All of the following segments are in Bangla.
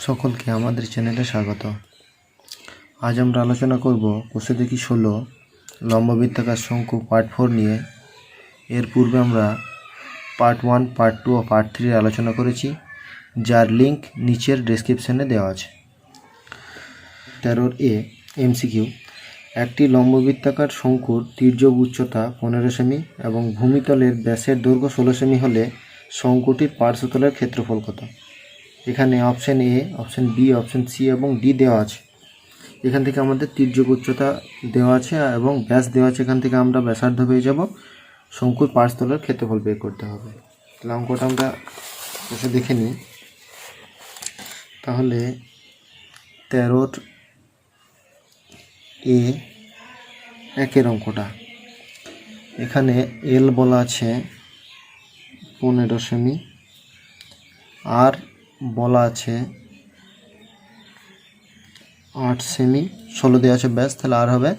সকলকে আমাদের চ্যানেলে স্বাগত। আজ আমরা আলোচনা করব কোষে দেখি 16 লম্ববৃত্তাকার শঙ্কু পার্ট 4 নিয়ে। এর পূর্বে আমরা পার্ট 1, পার্ট 2 ও পার্ট 3 আলোচনা করেছি, যার লিঙ্ক নিচের ডেসক্রিপশনে দেওয়া আছে। 13A MCQ. একটি লম্ববৃত্তাকার শঙ্কুর তির্যক উচ্চতা 15 সেমি এবং ভূমিতলের ব্যাসের দৈর্ঘ্য 16 সেমি হলে শঙ্কুটির পার্শ্বতলের ক্ষেত্রফল কত? এখানে option A, option B, option C এবং ডি দেওয়া আছে। এখান থেকে আমাদের তির্যক উচ্চতা দেওয়া আছে এবং ব্যাস দেওয়া আছে। এখান থেকে আমরা ব্যাসার্ধ পেয়ে যাব, শঙ্কুর পার্শ্বতলের ক্ষেত্রফল বের করতে হবে। তাহলে অঙ্কটা আমরা বসে দেখে নিই। তাহলে 13A একের অঙ্কটা, এখানে এল বলা আছে 15 সেমি, আর বলা আছে 8 সেমি, 16 দেওয়া আছে ব্যাস, তাহলে আর হবে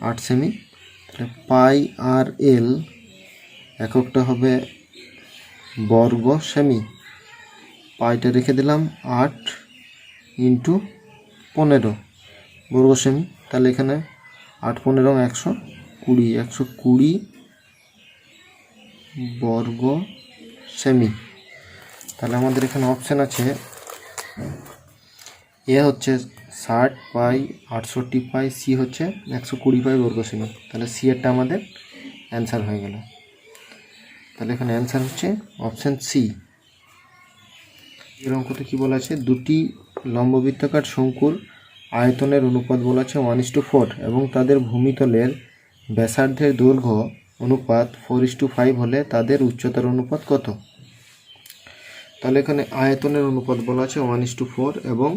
8 সেমি। তাহলে পাই আর এল এককটা হবে বর্গ সেমি। পাইটা রেখে দিলাম 8 ইন্টু 15 বর্গ সেমি। তাহলে এখানে 8 15 120, 120 বর্গ সেমি। তাহলে আমাদের এখানে অপশান আছে, এ হচ্ছে 60 পাই, 68 পাই, সি হচ্ছে 120 পাই বর্গ সেমি। তাহলে সি এরটা আমাদের অ্যান্সার হয়ে গেল। তাহলে এখানে অ্যান্সার হচ্ছে অপশান সি। এর অঙ্কতে কী বলা আছে? দুটি লম্ববৃত্তাকার শঙ্কুর আয়তনের অনুপাত বলা আছে 1:4 এবং তাদের ভূমিতলের ব্যাসার্ধের দৈর্ঘ্য অনুপাত 4:5 হলে তাদের উচ্চতার অনুপাত কত? তাহলে এখানে আয়তনের অনুপাত বলা আছে 1:4 এবং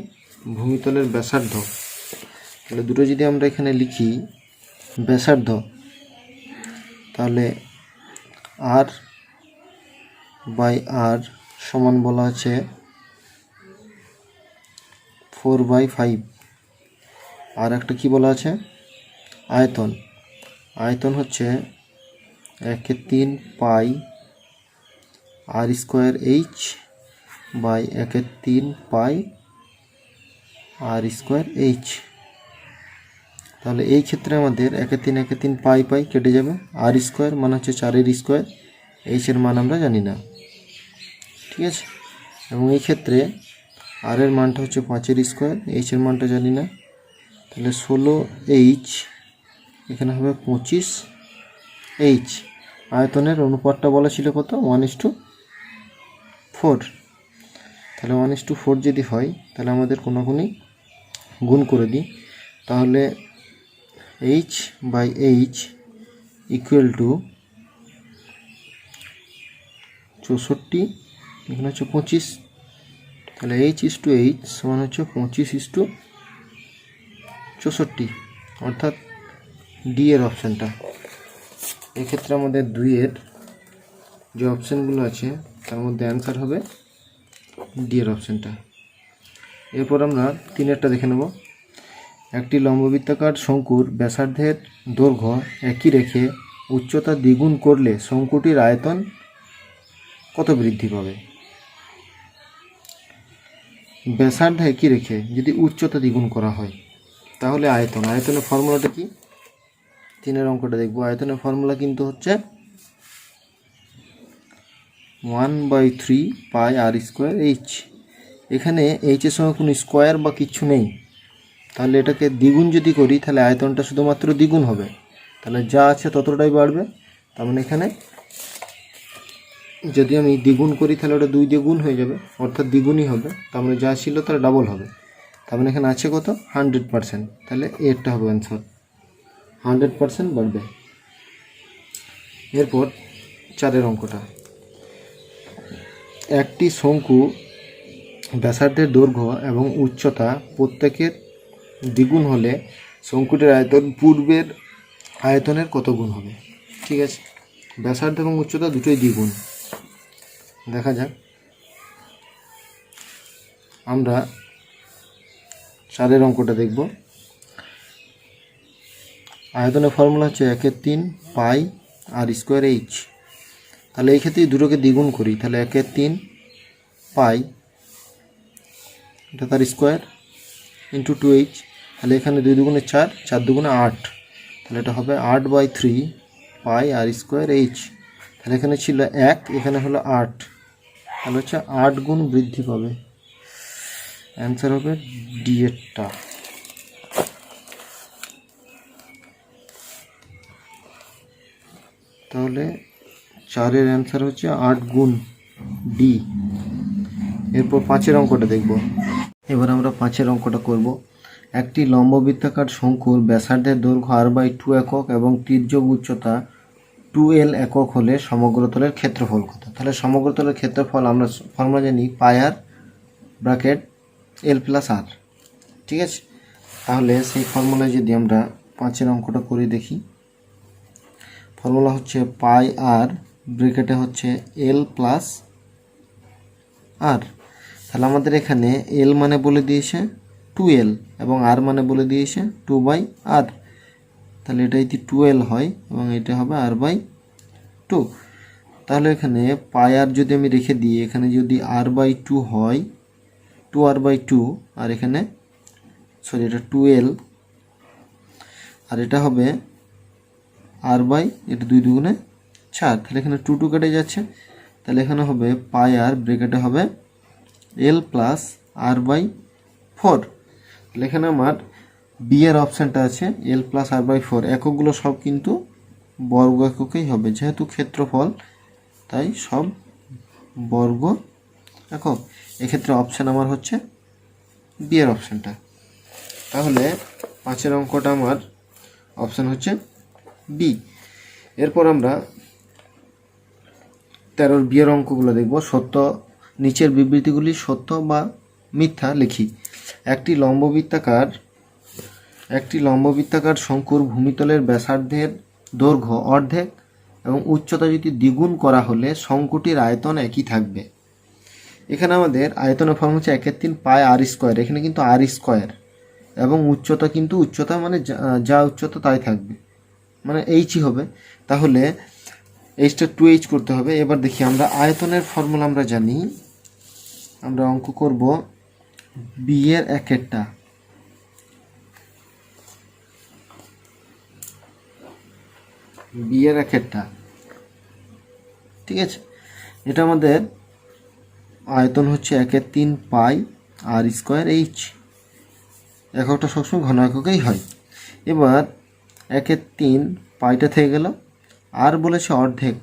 ভূমিতলের ব্যাসার্ধ। তাহলে দুটো যদি আমরা এখানে লিখি ব্যাসার্ধ, তাহলে আর বাই আর সমান বলা আছে 4/5। আর একটা কি বলা আছে? আয়তন। আয়তন হচ্ছে 1/3 pi r square h by 1/3 pi r square h. তাহলে এই ক্ষেত্রে আমাদের 1/3 পাই পাই কেটে যাবে, আর স্কোয়ার মানে হচ্ছে 4 স্কোয়ার, এইচের মান আমরা জানি না, ঠিক আছে। এবং এই ক্ষেত্রে আর এর মানটা হচ্ছে 5 স্কোয়ার, এইচের মানটা জানি না। তাহলে 16H এখানে হবে 25H। আয়তনের অনুপাতটা বলা ছিল কত? 1:4। তাহলে 1:4 যদি হয়, তাহলে আমাদের কোনোগুণই গুণ করে দিই। তাহলে H/H ইকুয়াল টু 64, এখানে হচ্ছে 25। তাহলে H/H সমান হচ্ছে 25:64, অর্থাৎ ডি এর অপশানটা। এক্ষেত্রে আমাদের 2 এর যে অপশানগুলো আছে তার মধ্যে অ্যান্সার হবে ডি এর অপশানটা। এরপর আমরা 3-এরটা দেখে নেব। একটি লম্ববৃত্তাকার শঙ্কুর ব্যাসার্ধের দৈর্ঘ্য একই রেখে উচ্চতা দ্বিগুণ করলে শঙ্কুটির আয়তন কত বৃদ্ধি পাবে? ব্যাসার্ধ একই রেখে যদি উচ্চতা দ্বিগুণ করা হয়, তাহলে আয়তনের ফর্মুলাটা কি? 3-এর অঙ্কটা দেখব। আয়তনের ফর্মুলা কিন্তু হচ্ছে 1/3 পাই আর স্কোয়ার এইচ। এখানে এইচের সঙ্গে কোনো স্কোয়ার বা কিচ্ছু নেই, তাহলে এটাকে দ্বিগুণ যদি করি তাহলে আয়তনটা শুধুমাত্র দ্বিগুণ হবে, তাহলে যা আছে ততটাই বাড়বে। তার মানে এখানে যদি আমি দ্বিগুণ করি তাহলে ওটা 2 দিয়ে গুণ হয়ে যাবে, অর্থাৎ দ্বিগুণই হবে। তার মানে যা ছিল তার ডাবল হবে। তার মানে এখানে আছে কত? 100%। তাহলে এরটা হবে অ্যান্সার, 100% বাড়বে। এরপর 4-এর অঙ্কটা, একটি শঙ্কু ব্যাসার্ধের দৈর্ঘ্য এবং উচ্চতা প্রত্যেকের দ্বিগুণ হলে শঙ্কুটির আয়তন পূর্বের আয়তনের কত গুণ হবে? ঠিক আছে, ব্যাসার্ধ এবং উচ্চতা দুটোই দ্বিগুণ। দেখা যাক। আমরা 4-এর অঙ্কটা দেখব। আয়তনের ফর্মুলা হচ্ছে 1/3 পাই আর স্কোয়ার এইচ। তাহলে এই ক্ষেত্রে দুটোকে দ্বিগুণ করি, তাহলে 1/3 পাই এটা তার স্কোয়ার ইন্টু 2h, তাহলে এখানে 2 দুগুণে 4, 4 দুগুণে 8, তাহলে এটা হবে 8/3 পাই আর স্কোয়ার এইচ। তাহলে এখানে ছিল 1, এখানে হলো 8, তাহলে হচ্ছে 8 গুণ বৃদ্ধি পাবে। অ্যান্সার হবে ডি এরটা। তাহলে 4-এর অ্যান্সার হচ্ছে 8 গুণ, ডি। এরপর 5-এর অঙ্কটা দেখব। এবার আমরা 5-এর অঙ্কটা করব। একটি লম্ববৃত্তাকার শঙ্কুর ব্যাসার্ধের দৈর্ঘ্য r/2 একক এবং তির্যক উচ্চতা 2l একক হলে সমগ্রতলের ক্ষেত্রফল কত? তাহলে সমগ্রতলের ক্ষেত্রফল আমরা ফর্মুলা জানি পাই আর ব্র্যাকেট l প্লাস আর, ঠিক আছে? তাহলে সেই ফর্মুলায় যদি আমরা 5-এর অঙ্কটা করে দেখি, ফর্মুলা হচ্ছে পাই আর ব্র্যাকেটে হচ্ছে l প্লাস আর। তাহলে আমাদের এখানে l মানে বলে দিয়েছে 2l এবং r মানে বলে দিয়েছে 2/r, তাহলে এটা যদি 2l হয় এবং এটা হবে r/2। তাহলে এখানে পাই আর যদি আমি রেখে দিই, এখানে যদি r/2 হয় 2r/2, আর এখানে এটা 2l আর এটা হবে এটা 2 দুগুণে 4, তাহলে এখানে 2 2 কেটে যাচ্ছে, তাহলে এখানে হবে পাই আর ব্র্যাকেটে হবে l প্লাস r/4। তাহলে এখানে আমার বি এর অপশানটা আছে l প্লাস r/4। এককগুলো সব কিন্তু বর্গ এককেই হবে, যেহেতু ক্ষেত্রফল তাই সব বর্গ একক। এক্ষেত্রে অপশান আমার হচ্ছে বি এর অপশানটা। তাহলে 5-এর অঙ্কটা আমার অপশান হচ্ছে বি। এরপর আমরা 13-র বি এর অঙ্কগুলো দেখব। সত্য, নিচের বিবৃতিগুলি সত্য বা মিথ্যা লিখি। একটি লম্ববৃত্তাকার শঙ্কুর ভূমিতলের ব্যাসার্ধের দৈর্ঘ্য অর্ধেক এবং উচ্চতা যদি দ্বিগুণ করা হলে শঙ্কুটির আয়তন একই থাকবে। এখানে আমাদের আয়তনের ফর্ম হচ্ছে 1/3 পাই আর স্কোয়ার। এখানে কিন্তু আর স্কোয়ার এবং উচ্চতা কিন্তু উচ্চতা মানে যা উচ্চতা তাই থাকবে, মানে এইচই হবে। তাহলে এইচটা 2h করতে হবে। এবার দেখি আমরা আয়তনের ফর্মুলা আমরা জানি, আমরা অঙ্ক করব বি এর একেরটা। বি এর একেরটা, ঠিক আছে? এটা আমাদের আয়তন হচ্ছে 1/3 পাই আর স্কোয়ার এইচ। এককটা সবসময় ঘন এককেই হয়। এবার 1/3 পাইটা থেকে গেল, আর বলেছে অর্ধেক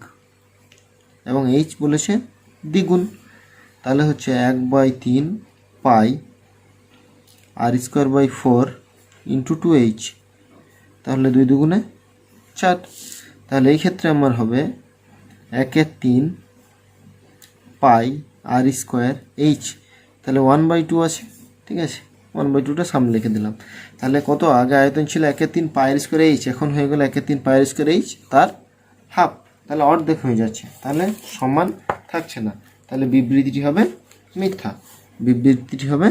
এবং এইচ বলেছে দ্বিগুণ, তাহলে হচ্ছে 1/3 পাই আর স্কোয়ার/4 ইন্টু 2h, তাহলে 2 দুগুণে 4। তাহলে এই ক্ষেত্রে আমার হবে 1/3 পাই আর স্কোয়ার এইচ, তাহলে 1/2 আছে, ঠিক আছে? 1/2টা সামনে লিখে দিলাম। তাহলে কত আগে আয়তন ছিল 1/3 পাই আর স্কোয়ার এইচ, এখন হয়ে গেল 1/3 পাই আর স্কোয়ার এইচ তার হাফ, তাহলে অর্ধেক হয়ে যাচ্ছে, তাহলে সমান থাকছে না, তাহলে বিবৃতিটি হবে মিথ্যা। বিবৃতিটি হবে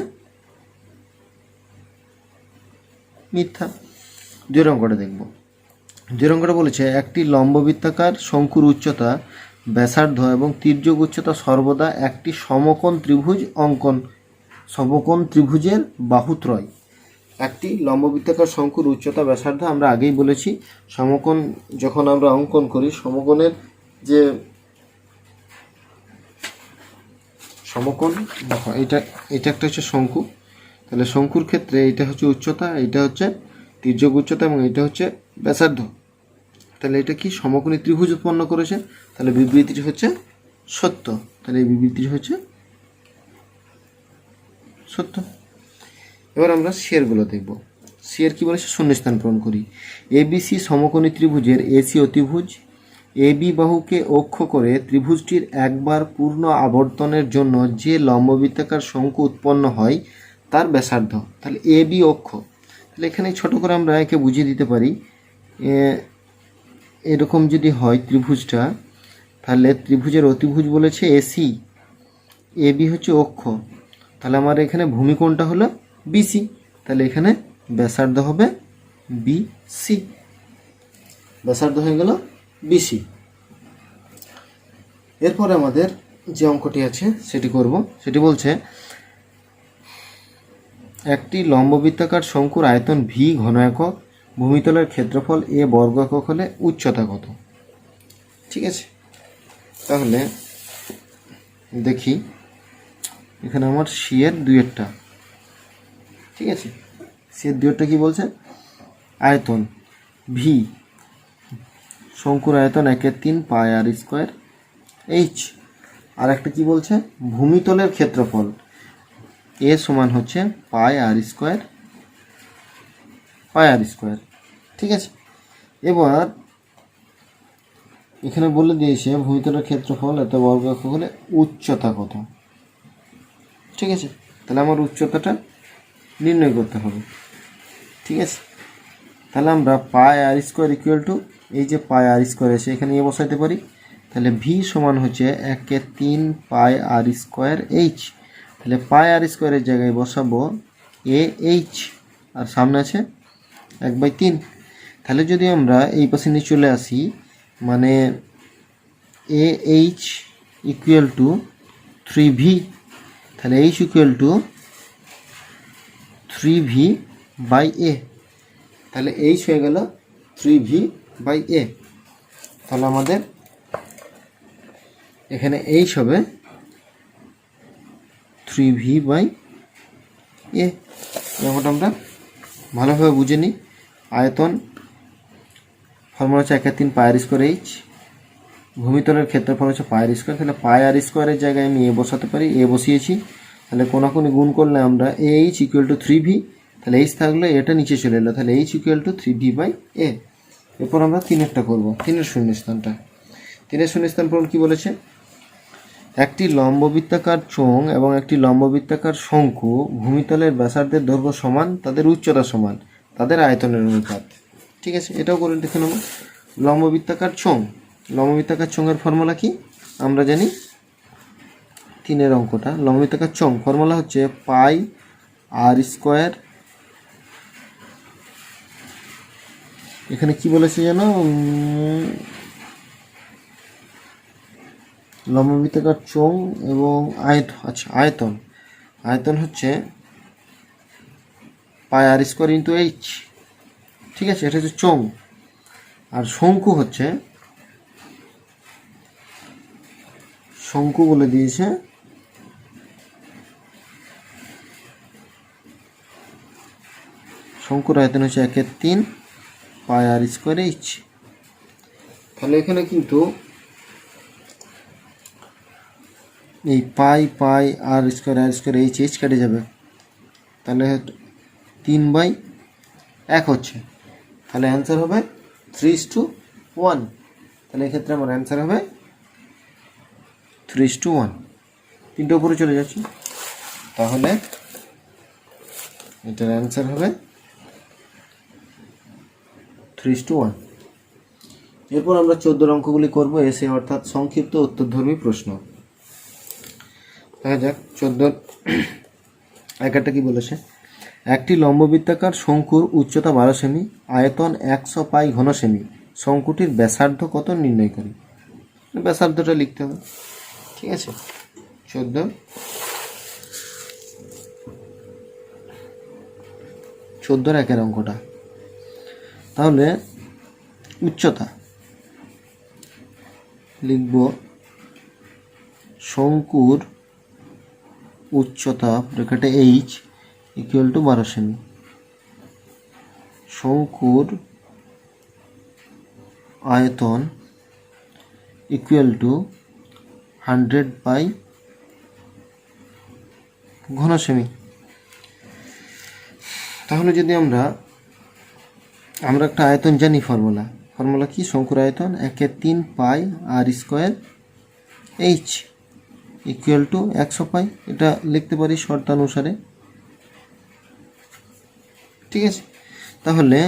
মিথ্যা। 2 অঙ্কটা দেখব। 2 অঙ্কটা বলেছে একটি লম্ববৃত্তাকার শঙ্কুর উচ্চতা, ব্যাসার্ধ এবং তির্যক উচ্চতা সর্বদা একটি সমকোণ ত্রিভুজের বাহুত্রয়। একটি লম্ববৃত্তাকার শঙ্কুর উচ্চতা ব্যাসার্ধ আমরা আগেই বলেছি, সমকোণ যখন আমরা অঙ্কন করি, সমকোণের যে সমকোণ এটা একটা হচ্ছে শঙ্কু, তাহলে শঙ্কুর ক্ষেত্রে এটা হচ্ছে উচ্চতা, এটা হচ্ছে তির্যক উচ্চতা এবং এটা হচ্ছে ব্যাসার্ধ। তাহলে এটা কি সমকোণী ত্রিভুজ উৎপন্ন করেছে, তাহলে বিবৃতিটি হচ্ছে সত্য। তাহলে এই বিবৃতিটি হচ্ছে সত্য। এবার আমরা শেয়ারগুলো দেখব। শেয়ার কি বলেছে, শূন্যস্থান পূরণ করি। এবিসি সমকোণী ত্রিভুজের এসি অতিভুজ, এবি বাহুকে অক্ষ করে ত্রিভুজটির একবার পূর্ণ আবর্তনের জন্য যে লম্ববৃত্তাকার শঙ্কু উৎপন্ন হয় তার ব্যাসার্ধ। তাহলে এবি অক্ষ, তাহলে এখানে ছোট করে আমরা একে বুঝিয়ে দিতে পারি। এরকম যদি হয় ত্রিভুজটা, তাহলে ত্রিভুজের অতিভুজ বলেছে এসি, এবি হচ্ছে অক্ষ, তাহলে আমার এখানে ভূমিকোণটা হলো বিসি, তাহলে এখানে ব্যাসার্ধ হবে বিসি, ব্যাসার্ধ হয়ে গেল বিসি। এরপরে আমাদের যে অঙ্কটি আছে সেটি করব। সেটি বলছে একটি লম্ববৃত্তাকার শঙ্কুর আয়তন ভি ঘন একক, ভূমিতলের ক্ষেত্রফল এ বর্গ একক হলে উচ্চতা কত? ঠিক আছে, তাহলে দেখি এখানে আমার সি এর দুইয়েরটা, ঠিক আছে, সি এর দুইয়েরটা কী বলছে? আয়তন ভি, শঙ্কুর আয়তন 1/3 পাই আর স্কোয়ার এইচ। আর একটা কী বলছে? ভূমিতলের ক্ষেত্রফল এ সমান হচ্ছে পাই আর স্কোয়ার, ঠিক আছে। এবার এখানে বলে দিয়েছে ভূমিতলের ক্ষেত্রফল এত বর্গ একক হলে উচ্চতা কত, ঠিক আছে। তাহলে আমার উচ্চতাটা নির্ণয় করতে হবে, ঠিক আছে। তাহলে আমরা পাই আর স্কোয়ার ইকুয়াল টু, এই যে পাই আর স্কোয়ার এসে এখানে এ বসাইতে পারি। তাহলে ভি সমান হচ্ছে 1/3 পাই আর স্কোয়ার এইচ। তাহলে পাই আর স্কোয়ারের জায়গায় বসাবো এ এইচ, আর সামনে আছে 1/3। তাহলে যদি আমরা এই পাশে নিয়ে চলে আসি, মানে A H equal to 3v, তাহলে h equal to 3v by a. তাহলে এইচ হয়ে গেল 3v বাই এ। তাহলে আমাদের এখানে এইচ হবে 3v বাই এ। ব্যাপারটা আমরা ভালোভাবে বুঝে নিই। আয়তন ফর্মুলা হচ্ছে 1/3 পাই আর স্কোয়ার এইচ, ভূমিতলের ক্ষেত্রফল হচ্ছে পাই আর স্কোয়ার। তাহলে পাই আর স্কোয়ারের জায়গায় আমি এ বসাতে পারি, এ বসিয়েছি। তাহলে কোনাকুনি গুণ করলে আমরা এইচ ইকুয়াল টু 3v, তাহলে এইচ থাকলে এটা নিচে চলে এলো, তাহলে h equal to 3v by a. এরপর আমরা তিনেরটা করবো, তিনের শূন্যস্থানটা। তিনের শূন্যস্থান পূরণ কী বলেছে? একটি লম্ববৃত্তাকার চোঙ এবং একটি লম্ববৃত্তাকার শঙ্কু ভূমিতলের ব্যাসার্ধের দৈর্ঘ্য সমান, তাদের উচ্চতা সমান, তাদের আয়তনের অনুপাত। ঠিক আছে, এটাও করে দেখে নেব। লম্ববৃত্তাকার চোঙ, লম্ববৃত্তাকার চোঙের ফর্মুলা কি আমরা জানি, তিনের অঙ্কটা। লম্ববৃত্তাকার চোঙ ফর্মুলা হচ্ছে পাই আর স্কোয়ার, এখানে কি বলেছে যেন, লম্ববৃত্তাকার চোঙ এবং আয়তন, আচ্ছা আয়তন, আয়তন হচ্ছে পাই আর স্কোয়ার ইন্টু এইচ, ঠিক আছে, এটা হচ্ছে চোঙ। আর শঙ্কু হচ্ছে, শঙ্কু বলে দিয়েছে শঙ্কুর আয়তন হচ্ছে 1/3 পাই আর স্কোয়ার এইচ। তাহলে এখানে কিন্তু এই পাই পাই আর স্কোয়ার এইচ, এইচ কেটে যাবে, তাহলে 3/1 হচ্ছে। তাহলে অ্যান্সার হবে 3:1। তাহলে এক্ষেত্রে আমার অ্যান্সার হবে 3:1। তিনটে উপরে চলে যাচ্ছে, তাহলে এটার অ্যান্সার হবে 3:1। এরপর আমরা 14 অঙ্কগুলি করবো এসে, অর্থাৎ সংক্ষিপ্ত উত্তরধর্মী প্রশ্ন। দেখা যাক 14 একটা কি বলেছে। একটি লম্ববৃত্তাকার শঙ্কুর উচ্চতা 12 সেমি, আয়তন 100 পাই ঘন সেমি, শঙ্কুটির ব্যাসার্ধ কত নির্ণয় করি। ব্যাসার্ধটা লিখতে হবে, ঠিক আছে। 14 একের অঙ্কটা। তাহলে উচ্চতা লিখব, শঙ্কুর উচ্চতা ব্র্যাকেটে এইচ ইকুয়াল টু 12 সেমি, শঙ্কুর আয়তন ইকুয়াল টু 100 পাই ঘন সেমি। তাহলে যদি আমরা একটা আয়তন জানি, ফর্মুলা কি, শঙ্কুর আয়তন 1/3 pi r square H equal two 100 পাই, এটা লিখতে পারি শর্তানুসারে, ঠিক আছে। তাহলে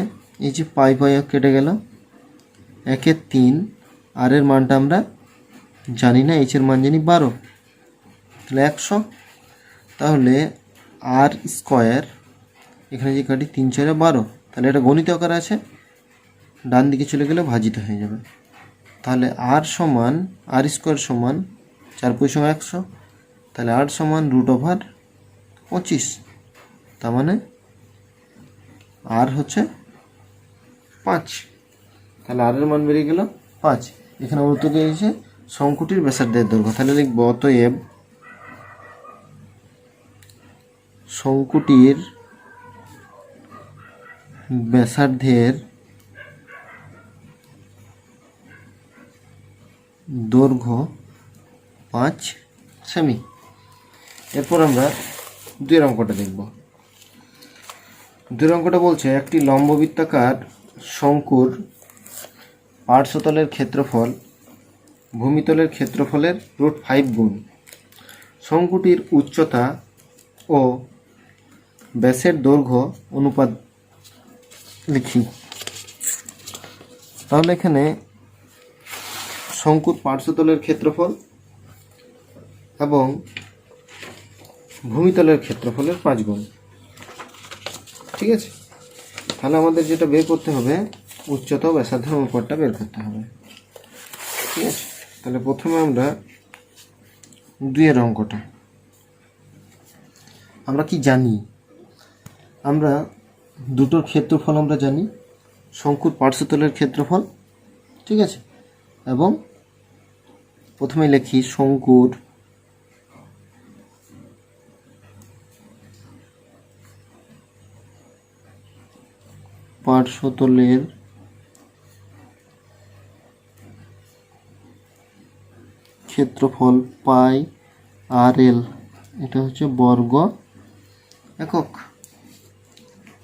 এই যে পাই পাই কেটে গেল, 1/3, আর এর মানটা আমরা জানি না, এইচের মান জানি 12, তাহলে 100। তাহলে আর স্কোয়ার, এখানে যে কাটি 3 4 12, তাহলে এটা গণিত আকারে আছে, ডান দিকে চলে গেলে ভাজিত হয়ে যাবে। তাহলে আর সমান, আর স্কোয়ার সমান 4 × 100, তাহলে আর সমান √25। তার মানে আর হচ্ছে 5, তাহলে আর এর মান বেরিয়ে গেল 5। এখানে আমার উত্তর দিয়েছে শঙ্কুটির ব্যাসার্ধের দৈর্ঘ্য, তাহলে লিখব অতএব শঙ্কুটির ব্যাসার্ধের দৈর্ঘ্য 5 সেমি। এরপর আমরা 2 অঙ্কটা দেখব। 2 অঙ্কটা বলছে একটি লম্ববৃত্তাকার শঙ্কুর পার্শ্বতলের ক্ষেত্রফল ভূমিতলের ক্ষেত্রফলের √5 গুণ। শঙ্কুটির উচ্চতা ও ব্যাসের দৈর্ঘ্য অনুপাত লিখি। তাহলে এখানে শঙ্কুর পার্শ্বতলের ক্ষেত্রফল এবং ভূমিতলের ক্ষেত্রফলের 5 গুণ। ঠিক আছে, তাহলে আমাদের যেটা বের করতে হবে উচ্চতা ও ব্যাসার্ধের অনুপাতটা বের করতে হবে। ঠিক আছে, তাহলে প্রথমে আমরা 2 অঙ্কটা আমরা কি জানি, আমরা দুটোর ক্ষেত্রফল আমরা জানি, শঙ্কুর পার্শ্বতলের ক্ষেত্রফল। ঠিক আছে, এবং প্রথমে লিখি শঙ্কুর পার্শ্বতলের ক্ষেত্রফল পাই আর এল, এটা হচ্ছে বর্গ একক।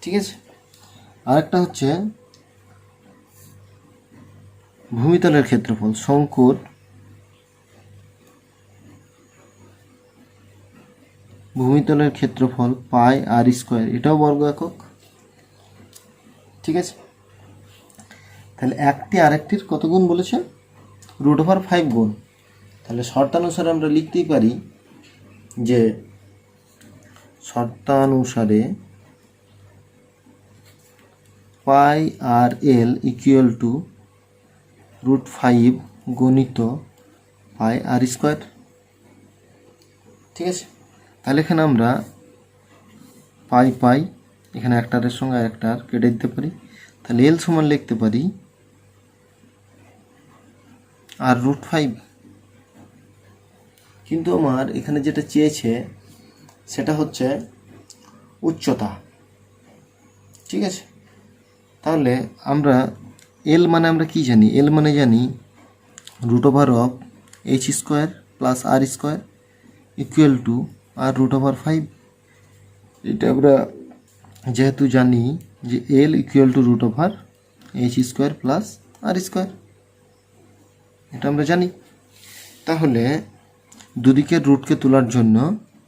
ঠিক আছে, আরেকটা হচ্ছে ভূমিতলের ক্ষেত্রফল, শঙ্কুর ভূমিতলের ক্ষেত্রফল পাই আর স্কোয়ার, এটাও বর্গ একক। ঠিক আছে, তাহলে একটি আরেকটির কত গুণ বলেছে, √5 গুণ। তাহলে শর্তানুসারে আমরা লিখতেই পারি যে শর্তানুসারে পাই আর এল ইকুয়াল টু √5 গুণিত পাই আর স্কোয়ার। ঠিক আছে, তাহলে এখানে আমরা পাই এখানে একটার সঙ্গে আরেকটার কেটে দিতে পারি, তাহলে এল সমান লিখতে পারি আর √5। কিন্তু আমার এখানে যেটা চেয়েছে সেটা হচ্ছে উচ্চতা। ঠিক আছে, তাহলে আমরা এল মানে আমরা কি জানি, এল মানে জানি √h² plus r square equal to r √5। এটা আমরা যেহেতু জানি যে l equal to √h² plus r square, এটা আমরা জানি। তাহলে দুদিকের রুটকে তোলার জন্য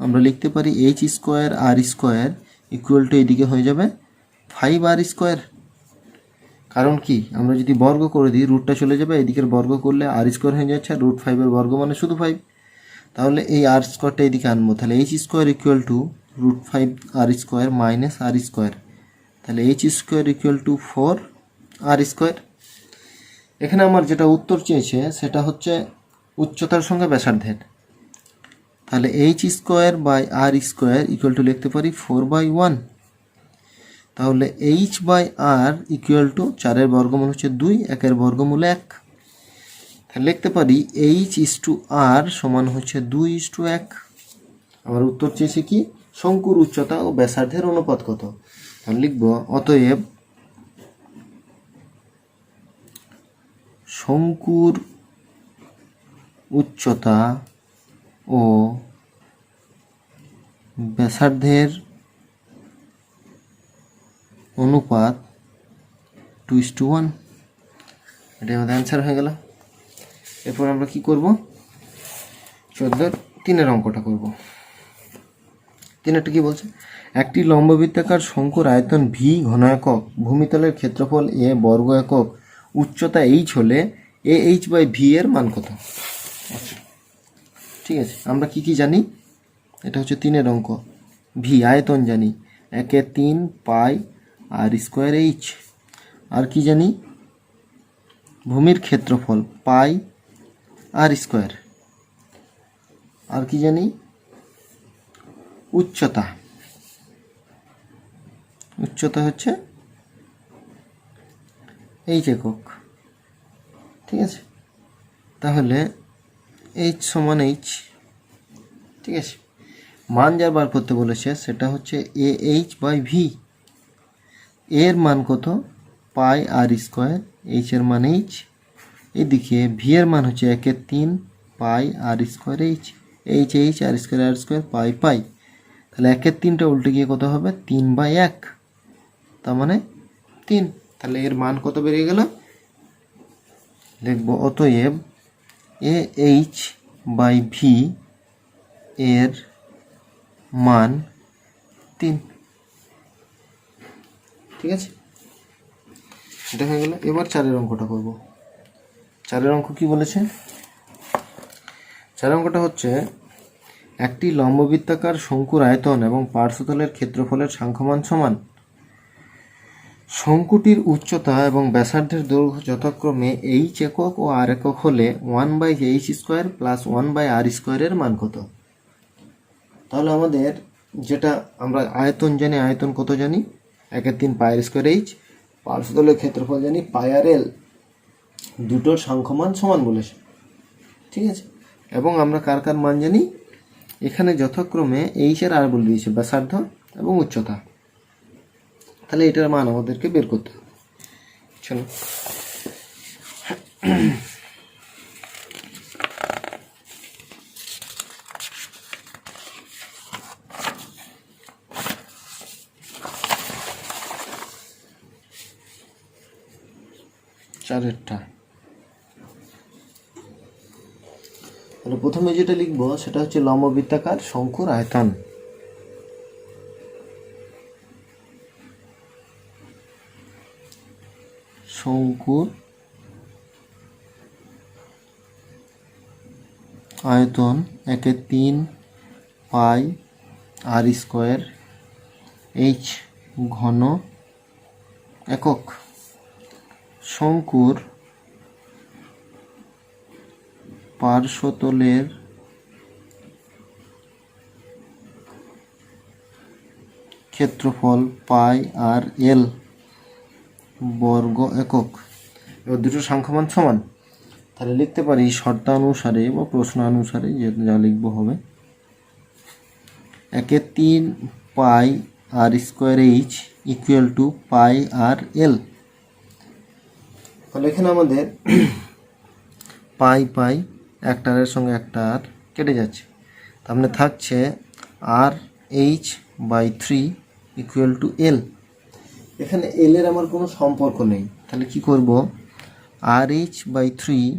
আমরা লিখতে পারি h² আর স্কোয়ার ইকুয়াল টু এদিকে হয়ে যাবে 5 আর স্কোয়ার। কারণ কি, আমরা যদি বর্গ করে দিই রুটটা চলে যাবে, এদিকের বর্গ করলে আর স্কোয়ার হয়ে যাচ্ছে, আর √5 বর্গ মানে শুধু 5। তাহলে এই আর স্কোয়ারটা এদিকে আনবো, তাহলে h² equal to √5 r square minus r square, তাহলে h² ইকুয়াল টু 4 আর স্কোয়ার। এখানে আমার যেটা উত্তর চেয়েছে সেটা হচ্ছে উচ্চতার সঙ্গে ব্যাসার্ধের, তাহলে h² by r square equal to লিখতে পারি 4/1। তাহলে h/r ইকুয়াল টু 4-এর বর্গমূল হচ্ছে 2, 1-এর বর্গমূল 1। তাহলে লিখতে পারি h/r সমান হচ্ছে 2:1। আমার উত্তর চেয়েছে কি, শঙ্কুর উচ্চতা ও ব্যাসার্ধের অনুপাত কত। তাহলে লিখব অতএব শঙ্কুর উচ্চতা ও ব্যাসার্ধের অনুপাত 2:1। এটাই আমাদের অ্যান্সার হয়ে গেল। এরপর আমরা কি করব, 3 অঙ্কটা করব। 3টা কি বলছে, একটি লম্ববৃত্তাকার শঙ্কুর আয়তন ভি ঘন একক, ভূমিতলের ক্ষেত্রফল এ বর্গ একক, উচ্চতা এইচ হলে এ এইচ বাই ভি এর মান কত। আচ্ছা, ঠিক আছে, আমরা কি কি জানি, এটা হচ্ছে 3 অঙ্ক। ভি আয়তন জানি 1/3 পাই আর স্কোয়ার এইচ। আর কি জানি, ভূমির ক্ষেত্রফল পাই আর স্কোয়ার। আর কি জানি, উচ্চতা উচ্চতা হচ্ছে এইচ একক। ঠিক আছে, তাহলে এইচ সমান এইচ। ঠিক আছে, মান যা বার করতে বলেছে সেটা হচ্ছে এ এইচ বাই ভি। এর মান কত? পাই আর স্কোয়ার, এইচ এর মান এইচ। এদিকে ভি এর মান হচ্ছে 1/3 pi r square H. H H R square পাই পাই। তাহলে 1/3টা উল্টে গিয়ে কত হবে? 3/1, তার মানে 3। তাহলে এর মান কত বেরিয়ে গেল? লিখব অতএব এ এইচ বাই ভি এর মান 3। ঠিক আছে, এটা হয়ে গেল। এবার 4-এর অঙ্কটা করব। 4-এর অঙ্ক কি বলেছে? 4 অঙ্কটা হচ্ছে একটি লম্ববৃত্তাকার শঙ্কুর আয়তন এবং পার্শ্বতলের ক্ষেত্রফলের সাংখ্যমান সমান। শঙ্কুটির উচ্চতা এবং ব্যাসার্ধের দৈর্ঘ্য যথাক্রমে এইচ একক ও আর একক হলে 1/h² প্লাস 1/r² এর মান কত? তাহলে আমাদের যেটা আমরা আয়তন জানি, আয়তন কত জানি? 1/3 পাই আর স্কোয়ার এইচ। পার্শ্বতলের ক্ষেত্রফল জানি পাই আর এল। দুটোর সাংখ্যমান সমান বলেছে। ঠিক আছে, এবং আমরা কার কার মান জানি? এখানে যথাক্রমে এইচ আর আর বলে দিয়েছে, ব্যাসার্ধ এবং উচ্চতা। তাহলে এটার মান আমাদেরকে বের করতে হবে। চলো, চারেরটা। তাহলে প্রথমে যেটা লিখবো সেটা হচ্ছে লম্ববৃত্তাকার শঙ্কুর আয়তন। শঙ্কুর আয়তন 1/3 পাই আর স্কোয়ার এইচ ঘন একক। শঙ্কুর পার্শ্বতলের ক্ষেত্রফল পাই আর এল বর্গ একক। এবার দুটো সংখ্যামান সমান। তাহলে লিখতে পারি শর্তানুসারে বা প্রশ্নানুসারে যা লিখবো হবে 1/3 pi r square H equal two পাই আর এল। তাহলে এখানে আমাদের পাই পাই একটা আর সঙ্গে একটা আর কেটে যাচ্ছে, তার মানে থাকছে আর এইচ বাই 3 ইকুয়াল টু এল। এখানে এল এর আমার কোনো সম্পর্ক নেই, তাহলে কি করব? R h by 3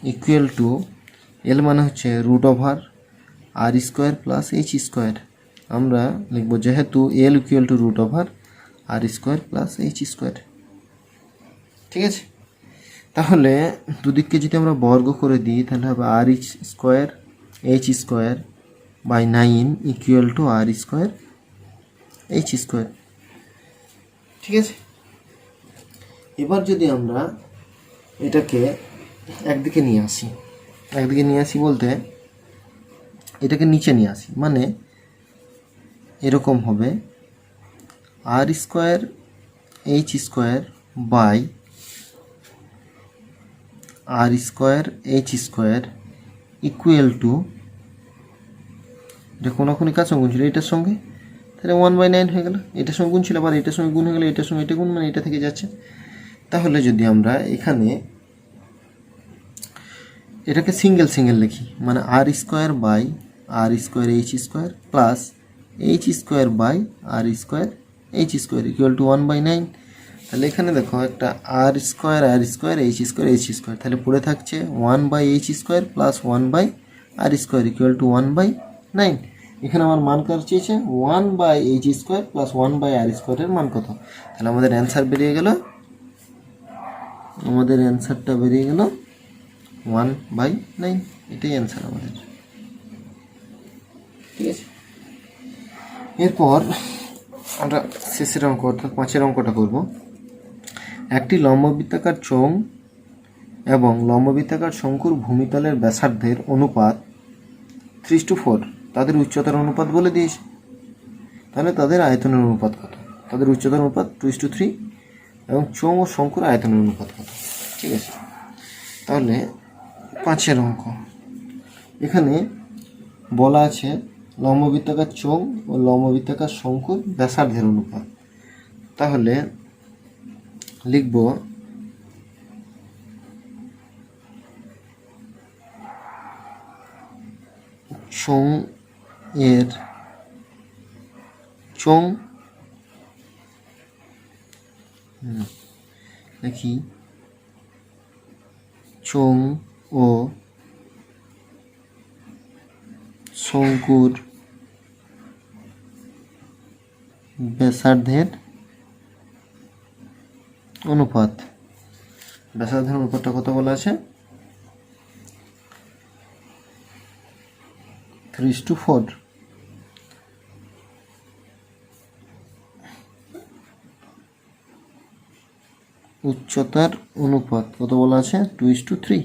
equal to l মানে হচ্ছে root over r square plus h square. আমরা লিখব যেহেতু l equal to root over r square plus h square. ঠিক আছে, তাহলে দুদিককে যদি আমরা বর্গ করে দিই তাহলে হবে r square h square by 9 equal to r square h square. ঠিক আছে, এবার যদি আমরা এটাকে একদিকে নিয়ে আসি, একদিকে নিয়ে আসি বলতে এটাকে নিচে নিয়ে আসি, মানে এরকম হবে r square h square by r square h square equal to, এটা কোনোক্ষণই কাছে গুণ ছিল এটার সঙ্গে, তাহলে 1/9 হয়ে গেল। এটার সঙ্গে গুণ ছিল, আবার এটার সঙ্গে গুণ হয়ে গেলো, এটার সঙ্গে এটা গুণ, মানে এটা থেকে যাচ্ছে। তাহলে যদি আমরা এখানে এটাকে সিঙ্গেল সিঙ্গেল লিখি, মানে r square by r square h square plus h square by r square h square equal to 1/9। তাহলে এখানে দেখো একটা আর স্কোয়ার এইচ স্কোয়ার, তাহলে পড়ে থাকছে 1/h square plus 1/r square equal to 1/9। এখানে আমার মান কার চেয়েছে? 1/h স্কোয়ার প্লাস 1/r স্কোয়ারের মান কত? তাহলে আমাদের অ্যান্সার বেরিয়ে গেল, আমাদের অ্যান্সারটা বেরিয়ে গেল 1/9। এটাই অ্যান্সার আমাদের। ঠিক আছে, এরপর আমরা শেষের অঙ্ক অর্থাৎ 5-এর অঙ্কটা করব। একটি লম্ববৃত্তাকার চোঙ এবং লম্ববৃত্তাকার শঙ্কুর ভূমিতলের ব্যাসার্ধের অনুপাত 3:4, তাদের উচ্চতার অনুপাত বলে দিয়েছে। তাহলে তাদের আয়তনের অনুপাত কত, তাদের উচ্চতার অনুপাত 2:3 এবং চোঙ ও শঙ্কুর আয়তনের অনুপাত কত। ঠিক আছে, তাহলে 5 অঙ্ক। এখানে বলা আছে লম্ববৃত্তাকার চোঙ ও লম্ববৃত্তাকার শঙ্কুর ব্যাসার্ধের অনুপাত। তাহলে লিখব চোঙ দেখি চোঙ ও শঙ্কুর ব্যাসার্ধের অনুপাত। ব্যাসার্ধের অনুপাতটা কত বলা আছে? 3:4। উচ্চতার অনুপাত কত বলা আছে? 2:3।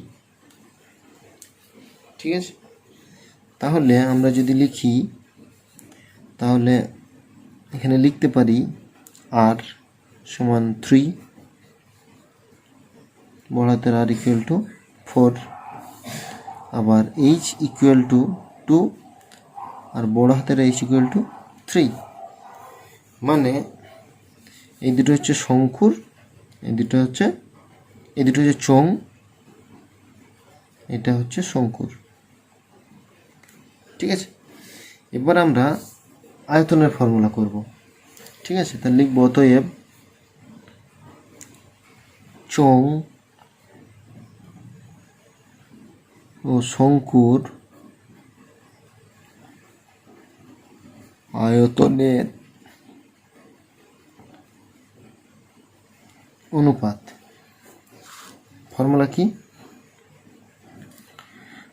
ঠিক আছে, তাহলে আমরা যদি লিখি তাহলে এখানে লিখতে পারি r সমান 3, বড় হাতের r ইকুয়াল টু 4, আবার h ইকুয়াল টু 2 আর বড় হাতের h ইকুয়াল টু 3। মানে এই দুটো হচ্ছে শঙ্কুর, এই দুটো হচ্ছে চোঙ, এটা হচ্ছে শঙ্কুর। ঠিক আছে, এবার আমরা আয়তনের ফর্মুলা করব। ঠিক আছে, তাহলে লিখব অতএব চোঙ ও শঙ্কুর আয়তনের অনুপাত। ফর্মুলা কি?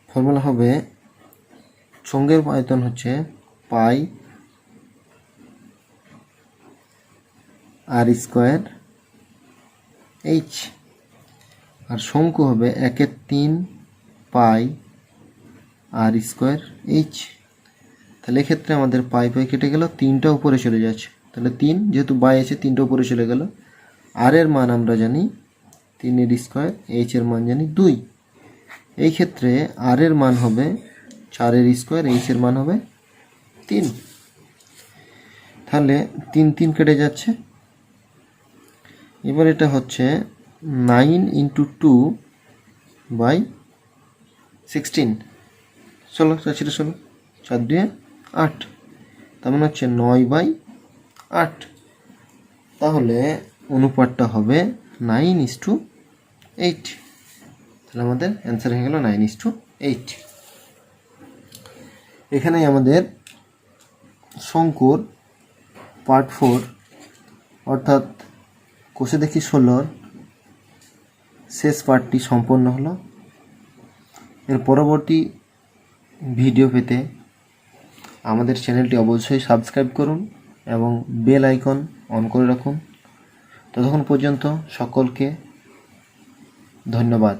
ফর্মুলা হবে চোঙের আয়তন হচ্ছে পাই r² h, আর শঙ্কু হবে 1/3 পাই r² h। তাহলে এক্ষেত্রে আমাদের পাই কেটে গেল, 3টা উপরে চলে যাচ্ছে, তাহলে 3 যেহেতু বাই আছে 3টা উপরে চলে গেল। আর এর মান আমরা জানি 3/2, h এর মান জানি 2। এই ক্ষেত্রে আর এর মান হবে 4/2, h এর মান হবে 3। তাহলে 3 কেটে যাচ্ছে। এবার এটা হচ্ছে 9 × 2/16। 16, 4×2 8, তার মানে হচ্ছে 9/8। তাহলে অনুপাতটা হবে 9:8। তাহলে আমাদের অ্যান্সার হয়ে গেল 9:8। এখানেই আমাদের শঙ্কুর পার্ট 4 অর্থাৎ কোষে দেখি 16 শেষ পার্টটি সম্পন্ন হলো। এর পরবর্তী ভিডিও পেতে আমাদের চ্যানেলটি অবশ্যই সাবস্ক্রাইব করুন এবং বেল আইকন অন করে রাখুন। ততক্ষণ পর্যন্ত সকলকে ধন্যবাদ।